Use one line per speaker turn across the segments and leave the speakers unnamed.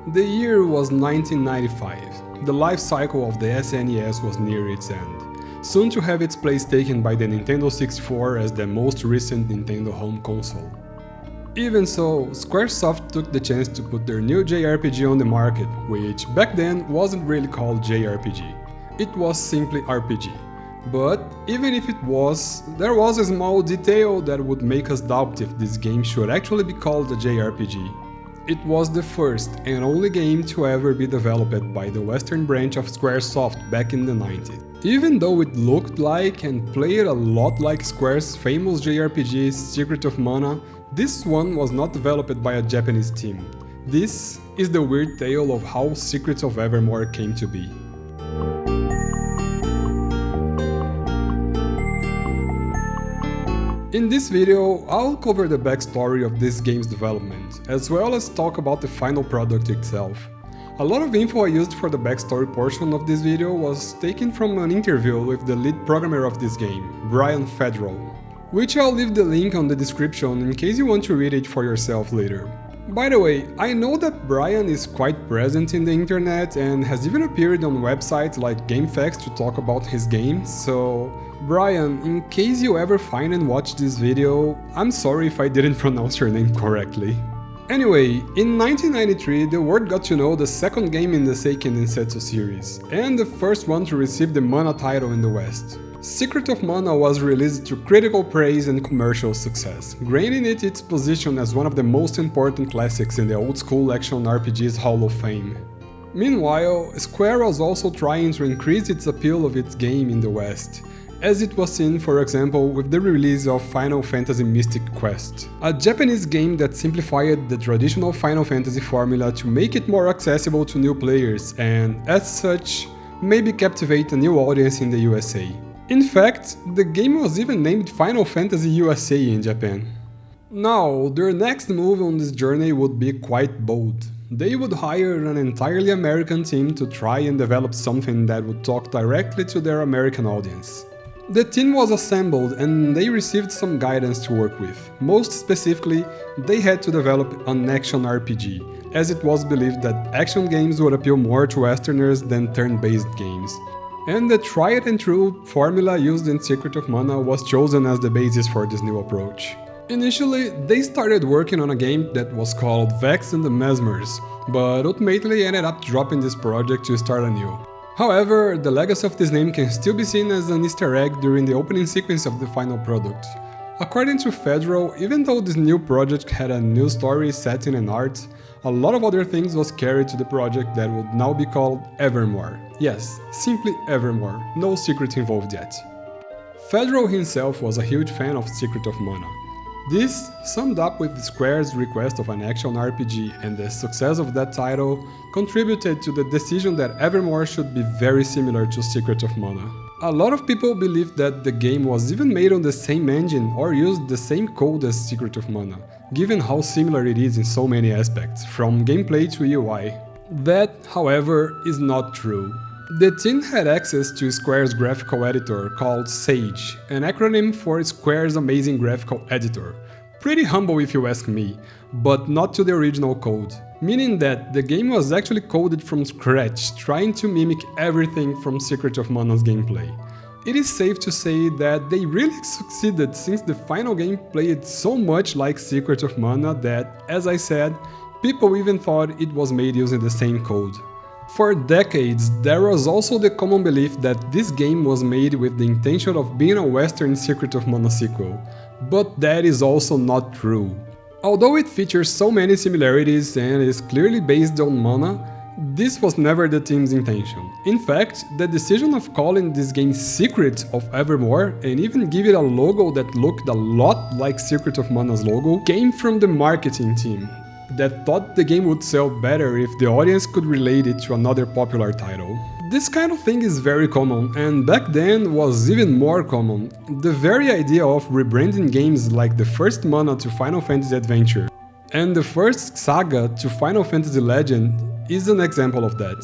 The year was 1995. The life cycle of the SNES was near its end, soon to have its place taken by the Nintendo 64 as the most recent Nintendo home console. Even so, Squaresoft took the chance to put their new JRPG on the market, which back then wasn't really called JRPG. It was simply RPG. But even if it was, there was a small detail that would make us doubt if this game should actually be called a JRPG. It was the first and only game to ever be developed by the Western branch of Squaresoft back in the 90s. Even though it looked like and played a lot like Square's famous JRPG Secret of Mana, this one was not developed by a Japanese team. This is the weird tale of how Secret of Evermore came to be. In this video, I'll cover the backstory of this game's development, as well as talk about the final product itself. A lot of info I used for the backstory portion of this video was taken from an interview with the lead programmer of this game, Brian Federal, which I'll leave the link on the description in case you want to read it for yourself later. By the way, I know that Brian is quite present in the internet and has even appeared on websites like GameFAQs to talk about his games, so Brian, in case you ever find and watch this video, I'm sorry if I didn't pronounce your name correctly. Anyway, in 1993 the world got to know the second game in the Seiken Densetsu series, and the first one to receive the Mana title in the West. Secret of Mana was released to critical praise and commercial success, granting it its position as one of the most important classics in the old-school action RPG's Hall of Fame. Meanwhile, Square was also trying to increase its appeal of its game in the West, as it was seen, for example, with the release of Final Fantasy Mystic Quest, a Japanese game that simplified the traditional Final Fantasy formula to make it more accessible to new players and, as such, maybe captivate a new audience in the USA. In fact, the game was even named Final Fantasy USA in Japan. Now, their next move on this journey would be quite bold. They would hire an entirely American team to try and develop something that would talk directly to their American audience. The team was assembled and they received some guidance to work with. Most specifically, they had to develop an action RPG, as it was believed that action games would appeal more to Westerners than turn-based games. And the tried and true formula used in Secret of Mana was chosen as the basis for this new approach. Initially, they started working on a game that was called Vex and the Mesmers, but ultimately ended up dropping this project to start anew. However, the legacy of this name can still be seen as an Easter egg during the opening sequence of the final product. According to Federal, even though this new project had a new story, setting and art, a lot of other things was carried to the project that would now be called Evermore. Yes, simply Evermore, no secret involved yet. Federal himself was a huge fan of Secret of Mana. This, summed up with Square's request of an action RPG and the success of that title, contributed to the decision that Evermore should be very similar to Secret of Mana. A lot of people believe that the game was even made on the same engine or used the same code as Secret of Mana, given how similar it is in so many aspects, from gameplay to UI. That, however, is not true. The team had access to Square's graphical editor called Sage, an acronym for Square's Amazing Graphical Editor. Pretty humble if you ask me, but not to the original code, meaning that the game was actually coded from scratch, trying to mimic everything from Secret of Mana's gameplay. It is safe to say that they really succeeded, since the final game played so much like Secret of Mana that, as I said, people even thought it was made using the same code. For decades, there was also the common belief that this game was made with the intention of being a Western Secret of Mana sequel, but that is also not true. Although it features so many similarities and is clearly based on Mana, this was never the team's intention. In fact, the decision of calling this game Secret of Evermore and even give it a logo that looked a lot like Secret of Mana's logo came from the marketing team, that thought the game would sell better if the audience could relate it to another popular title. This kind of thing is very common, and back then was even more common. The very idea of rebranding games like the first Mana to Final Fantasy Adventure and the first Saga to Final Fantasy Legend is an example of that.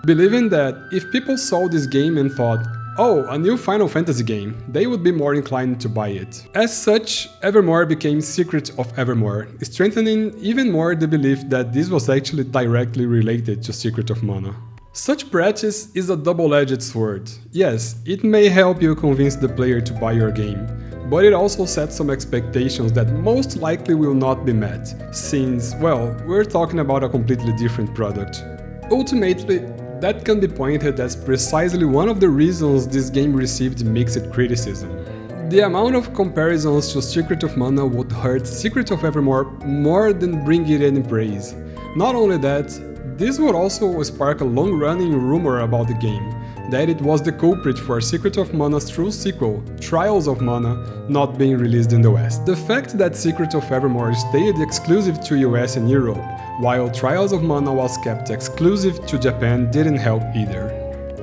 Believing that if people saw this game and thought, oh, a new Final Fantasy game, they would be more inclined to buy it. As such, Evermore became Secret of Evermore, strengthening even more the belief that this was actually directly related to Secret of Mana. Such practice is a double-edged sword. Yes, it may help you convince the player to buy your game, but it also sets some expectations that most likely will not be met, since, well, we're talking about a completely different product. Ultimately, that can be pointed as precisely one of the reasons this game received mixed criticism. The amount of comparisons to Secret of Mana would hurt Secret of Evermore more than bring it any praise. Not only that, this would also spark a long-running rumor about the game, that it was the culprit for Secret of Mana's true sequel, Trials of Mana, not being released in the West. The fact that Secret of Evermore stayed exclusive to US and Europe, while Trials of Mana was kept exclusive to Japan, didn't help either.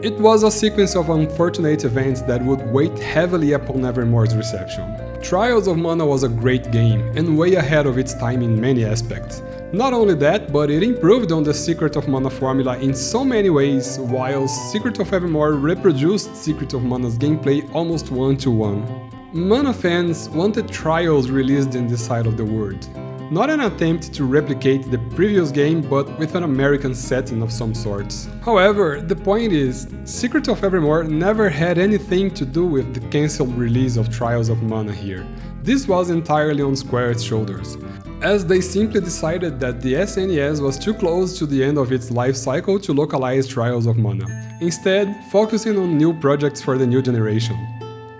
It was a sequence of unfortunate events that would weigh heavily upon Evermore's reception. Trials of Mana was a great game, and way ahead of its time in many aspects. Not only that, but it improved on the Secret of Mana formula in so many ways, while Secret of Evermore reproduced Secret of Mana's gameplay almost one-to-one. Mana fans wanted Trials released in this side of the world. Not an attempt to replicate the previous game, but with an American setting of some sorts. However, the point is, Secret of Evermore never had anything to do with the cancelled release of Trials of Mana here. This was entirely on Square's shoulders, as they simply decided that the SNES was too close to the end of its life cycle to localize Trials of Mana, instead focusing on new projects for the new generation.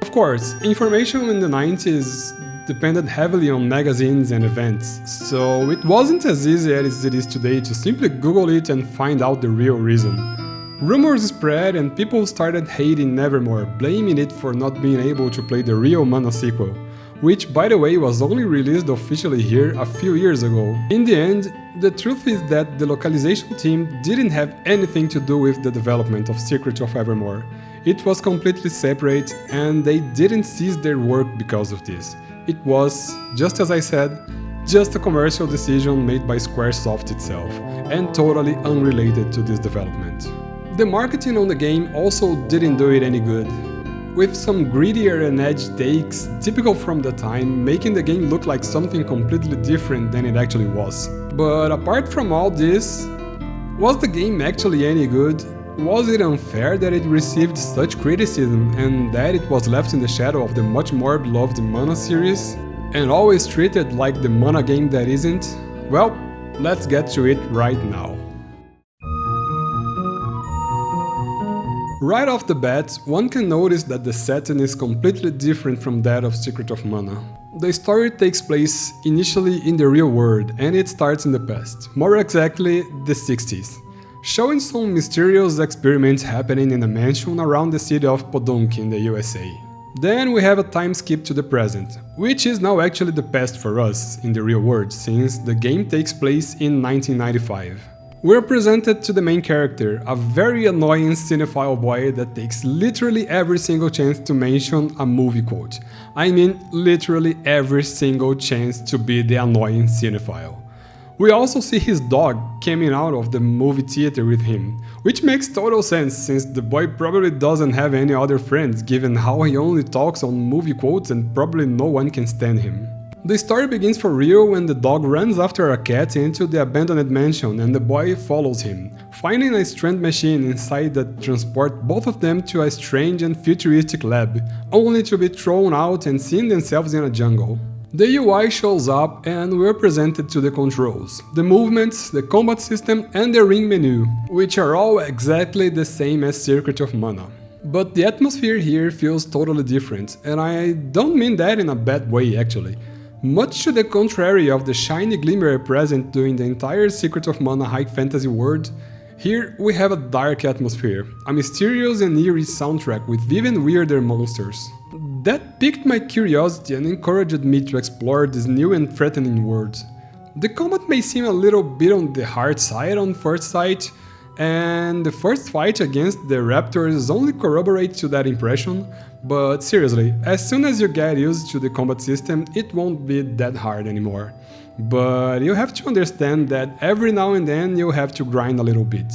Of course, information in the 90s depended heavily on magazines and events, so it wasn't as easy as it is today to simply Google it and find out the real reason. Rumors spread and people started hating Evermore, blaming it for not being able to play the real Mana sequel, which by the way was only released officially here a few years ago. In the end, the truth is that the localization team didn't have anything to do with the development of Secret of Evermore. It was completely separate and they didn't cease their work because of this. It was, just as I said, just a commercial decision made by Squaresoft itself, and totally unrelated to this development. The marketing on the game also didn't do it any good, with some grittier and edgy takes typical from the time, making the game look like something completely different than it actually was. But apart from all this, was the game actually any good? Was it unfair that it received such criticism and that it was left in the shadow of the much more beloved Mana series, and always treated like the Mana game that isn't? Well, let's get to it right now. Right off the bat, one can notice that the setting is completely different from that of Secret of Mana. The story takes place initially in the real world and it starts in the past, more exactly the 60s. Showing some mysterious experiments happening in a mansion around the city of Podunk in the USA. Then we have a time skip to the present, which is now actually the past for us in the real world, since the game takes place in 1995. We're presented to the main character, a very annoying cinephile boy that takes literally every single chance to mention a movie quote. I mean literally every single chance to be the annoying cinephile. We also see his dog coming out of the movie theater with him, which makes total sense since the boy probably doesn't have any other friends given how he only talks on movie quotes and probably no one can stand him. The story begins for real when the dog runs after a cat into the abandoned mansion and the boy follows him, finding a strand machine inside that transports both of them to a strange and futuristic lab, only to be thrown out and seeing themselves in a jungle. The UI shows up and we're presented to the controls, the movements, the combat system and the ring menu, which are all exactly the same as Secret of Mana. But the atmosphere here feels totally different, and I don't mean that in a bad way actually. Much to the contrary of the shiny glimmer present during the entire Secret of Mana high fantasy world, here we have a dark atmosphere, a mysterious and eerie soundtrack with even weirder monsters. That piqued my curiosity and encouraged me to explore this new and threatening world. The combat may seem a little bit on the hard side on first sight, and the first fight against the raptors only corroborates to that impression, but seriously, as soon as you get used to the combat system, it won't be that hard anymore. But you have to understand that every now and then you have to grind a little bit.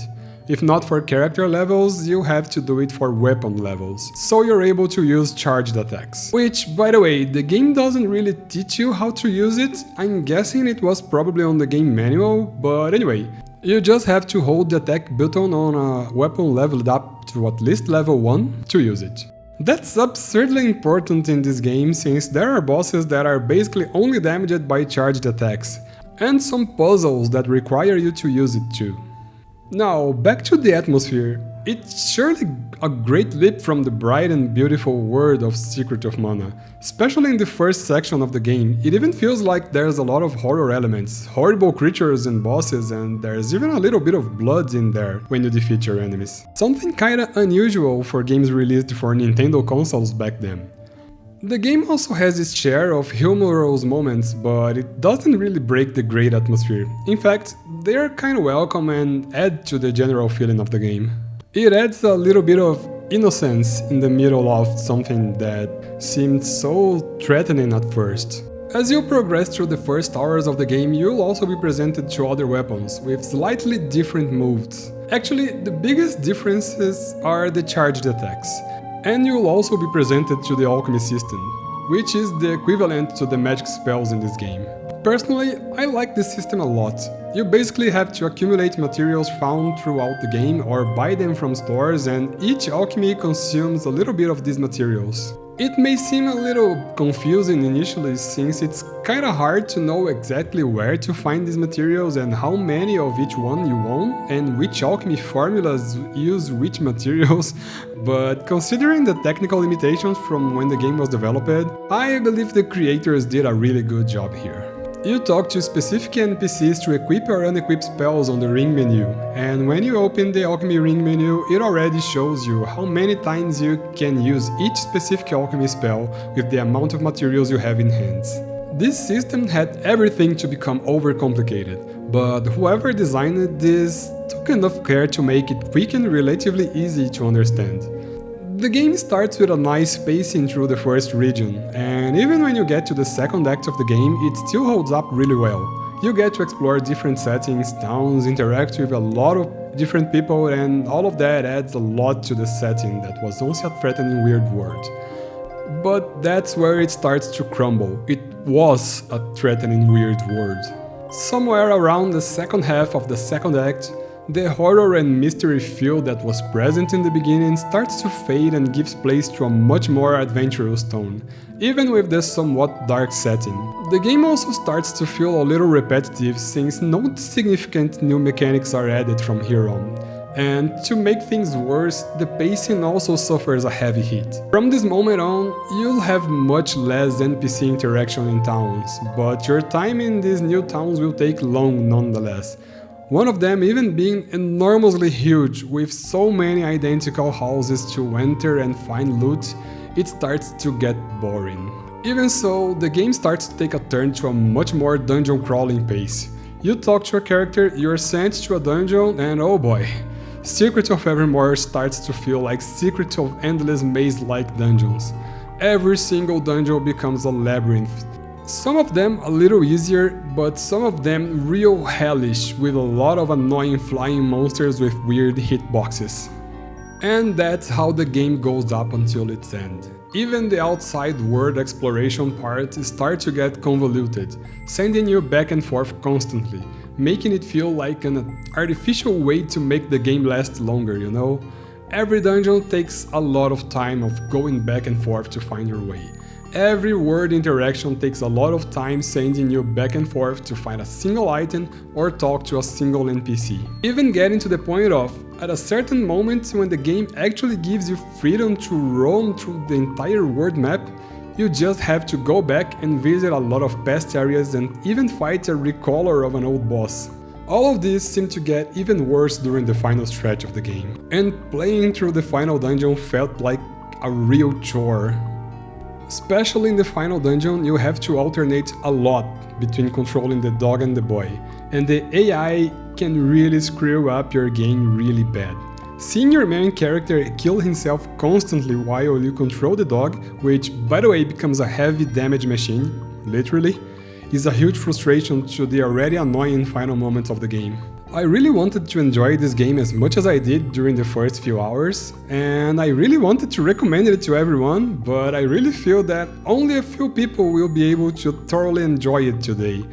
If not for character levels, you have to do it for weapon levels, so you're able to use charged attacks. Which, by the way, the game doesn't really teach you how to use it. I'm guessing it was probably on the game manual, but anyway, you just have to hold the attack button on a weapon leveled up to at least level 1 to use it. That's absurdly important in this game, since there are bosses that are basically only damaged by charged attacks, and some puzzles that require you to use it too. Now, back to the atmosphere. It's surely a great leap from the bright and beautiful world of Secret of Mana. Especially in the first section of the game, it even feels like there's a lot of horror elements, horrible creatures and bosses, and there's even a little bit of blood in there when you defeat your enemies. Something kinda unusual for games released for Nintendo consoles back then. The game also has its share of humorous moments, but it doesn't really break the great atmosphere. In fact, they're kinda welcome and add to the general feeling of the game. It adds a little bit of innocence in the middle of something that seemed so threatening at first. As you progress through the first hours of the game, you'll also be presented to other weapons, with slightly different moves. Actually, the biggest differences are the charged attacks. And you'll also be presented to the alchemy system, which is the equivalent to the magic spells in this game. Personally, I like this system a lot. You basically have to accumulate materials found throughout the game or buy them from stores, and each alchemy consumes a little bit of these materials. It may seem a little confusing initially, since it's kinda hard to know exactly where to find these materials and how many of each one you want, and which alchemy formulas use which materials, but considering the technical limitations from when the game was developed, I believe the creators did a really good job here. You talk to specific NPCs to equip or unequip spells on the ring menu, and when you open the alchemy ring menu, it already shows you how many times you can use each specific alchemy spell with the amount of materials you have in hands. This system had everything to become overcomplicated, but whoever designed this took enough care to make it quick and relatively easy to understand. The game starts with a nice pacing through the first region, and even when you get to the second act of the game, it still holds up really well. You get to explore different settings, towns, interact with a lot of different people, and all of that adds a lot to the setting that was once a threatening weird world. But that's where it starts to crumble. It was a threatening weird world. Somewhere around the second half of the second act, the horror and mystery feel that was present in the beginning starts to fade and gives place to a much more adventurous tone, even with this somewhat dark setting. The game also starts to feel a little repetitive, since no significant new mechanics are added from here on. And to make things worse, the pacing also suffers a heavy hit. From this moment on, you'll have much less NPC interaction in towns, but your time in these new towns will take long nonetheless. One of them even being enormously huge, with so many identical houses to enter and find loot, it starts to get boring. Even so, the game starts to take a turn to a much more dungeon crawling pace. You talk to a character, you're sent to a dungeon, and oh boy, Secret of Evermore starts to feel like Secret of endless maze-like dungeons. Every single dungeon becomes a labyrinth. Some of them a little easier, but some of them real hellish, with a lot of annoying flying monsters with weird hitboxes. And that's how the game goes up until its end. Even the outside world exploration part starts to get convoluted, sending you back and forth constantly, making it feel like an artificial way to make the game last longer, you know? Every dungeon takes a lot of time of going back and forth to find your way. Every word interaction takes a lot of time sending you back and forth to find a single item or talk to a single NPC. Even getting to the point of, at a certain moment when the game actually gives you freedom to roam through the entire world map, you just have to go back and visit a lot of past areas and even fight a recaller of an old boss. All of this seemed to get even worse during the final stretch of the game, and playing through the final dungeon felt like a real chore. Especially in the final dungeon, you have to alternate a lot between controlling the dog and the boy, and the AI can really screw up your game really bad. Seeing your main character kill himself constantly while you control the dog, which by the way becomes a heavy damage machine, literally, is a huge frustration to the already annoying final moments of the game. I really wanted to enjoy this game as much as I did during the first few hours, and I really wanted to recommend it to everyone, but I really feel that only a few people will be able to thoroughly enjoy it today.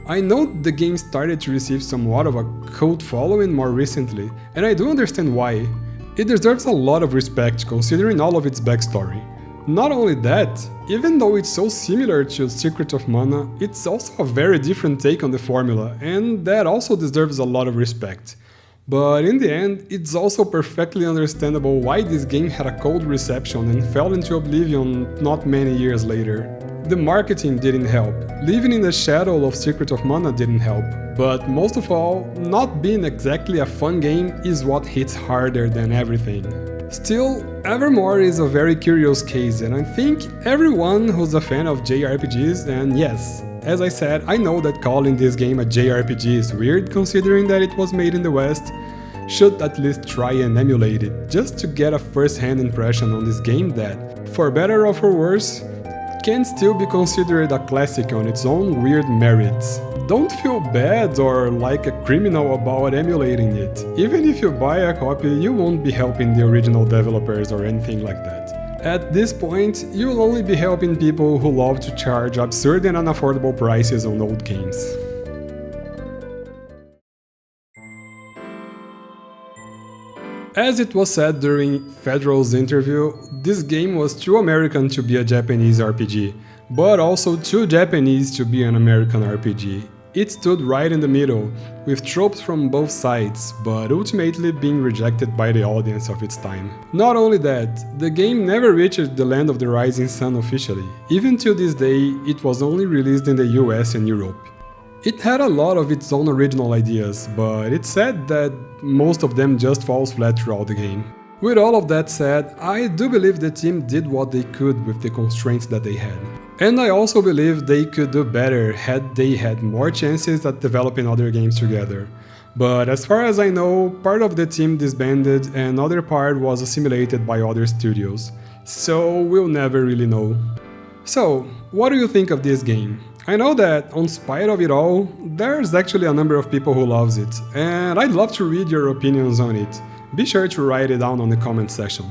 I know the game started to receive somewhat of a cult following more recently, and I do understand why. It deserves a lot of respect considering all of its backstory. Not only that, even though it's so similar to Secret of Mana, it's also a very different take on the formula, and that also deserves a lot of respect. But in the end, it's also perfectly understandable why this game had a cold reception and fell into oblivion not many years later. The marketing didn't help, living in the shadow of Secret of Mana didn't help, but most of all, not being exactly a fun game is what hits harder than everything. Still, Evermore is a very curious case, and I think everyone who's a fan of JRPGs, and yes, as I said, I know that calling this game a JRPG is weird considering that it was made in the West, should at least try and emulate it, just to get a first-hand impression on this game that, for better or for worse, can still be considered a classic on its own weird merits. Don't feel bad or like a criminal about emulating it. Even if you buy a copy, you won't be helping the original developers or anything like that. At this point, you'll only be helping people who love to charge absurd and unaffordable prices on old games. As it was said during Federal's interview, this game was too American to be a Japanese RPG, but also too Japanese to be an American RPG. It stood right in the middle, with tropes from both sides, but ultimately being rejected by the audience of its time. Not only that, the game never reached the Land of the Rising Sun officially. Even till this day, it was only released in the US and Europe. It had a lot of its own original ideas, but it's sad that most of them just falls flat throughout the game. With all of that said, I do believe the team did what they could with the constraints that they had. And I also believe they could do better had they had more chances at developing other games together. But as far as I know, part of the team disbanded and other part was assimilated by other studios. So we'll never really know. So, what do you think of this game? I know that, in spite of it all, there's actually a number of people who loves it, and I'd love to read your opinions on it. Be sure to write it down on the comment section.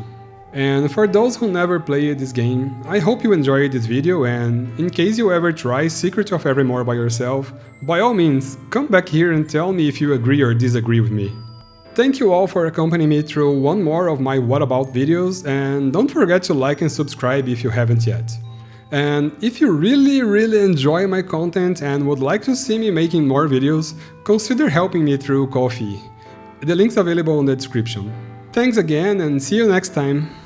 And for those who never played this game, I hope you enjoyed this video, and in case you ever try Secret of Evermore by yourself, by all means, come back here and tell me if you agree or disagree with me. Thank you all for accompanying me through one more of my What About videos, and don't forget to like and subscribe if you haven't yet. And if you really enjoy my content and would like to see me making more videos, consider helping me through Ko-fi. The link's available in the description. Thanks again and see you next time!